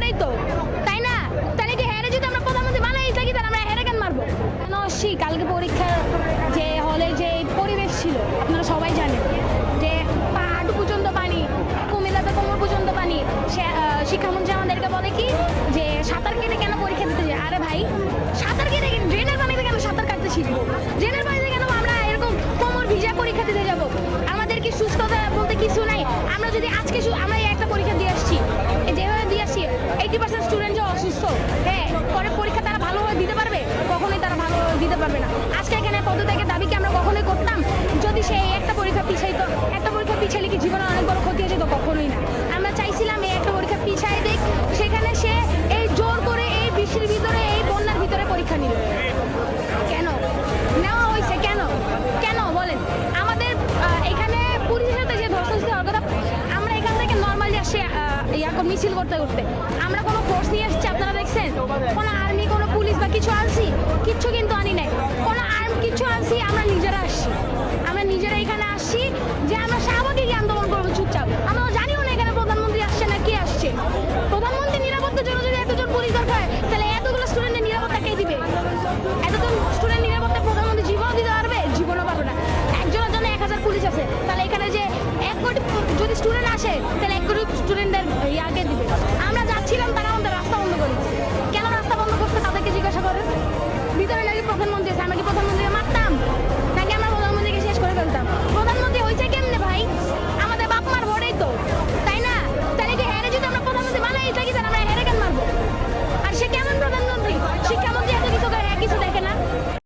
পারেই তো, তাই না? তাহলে কি হেরে যদি আমরা প্রধানমন্ত্রী বানাই থাকি তাহলে আমরা হেরে কেন মারবো? কেন আসছি কালকে পরীক্ষার যে হলে যে পরিবেশ ছিল আপনারা সবাই জানেন যে হাঁটু পর্যন্ত পানি, কুমিল্লাতে কোমর পর্যন্ত পানি। শিক্ষামন্ত্রী আমাদেরকে বলে কি যে সাঁতার কেটে কেন পরীক্ষা দিতে যায়? আরে ভাই সাঁতার কেটে ড্রেনের পানিতে কেন সাঁতার কাটতে শিখবো? ড্রেনের পানিতে কেন আমরা এরকম কোমর ভিজা পরীক্ষা দিতে যাবো? আমাদের কি সুস্থতা বলতে কিছু নাই? আমরা যদি আজকে আমরা এই একটা পরীক্ষা দিয়ে আসছি, যেভাবে দিয়ে আসছি 80% স্টুডেন্ট যে অসুস্থ, হ্যাঁ পরে পরীক্ষা তারা ভালোভাবে দিতে পারবে? কখনোই তারা ভালো দিতে পারবে না। আজকে এখানে পদত্যাগের দাবি কি আমরা কখনোই করতাম যদি সেই একটা পরীক্ষা পিছাইতো? একটা পরীক্ষা পিছাইলে কি জীবনে অনেক বড় ক্ষতি হয়েছে? তো কখনোই না। আমরা চাইছিলাম এই একটা পরীক্ষা পিছাই দিক, সেখানে সে এই জোর করে এই বৃষ্টির ভিতরে এই বন্যার ভিতরে পরীক্ষা নিল। কেন নেওয়া হয়েছে? কেন কেন বলেন? আমাদের এখানে পুলিশের সাথে যে ধর্ষণ হওয়ার কথা, আমরা এখান থেকে নর্মালি আসি মিছিল করতে করতে। আমরা কোনো ফোর্স নিয়ে আসছি আপনারা দেখছেন? কোনো আর্মি কোনো পুলিশ বা কিছু আনছি? কিচ্ছু কিন্তু আনি নাই। কোনো আর্ম কিছু আনছি? আমরা নিজেরা আসছি। আমরা নিজেরা এখানে আসছি যে আমরা স্বাভাবিক আন্দোলন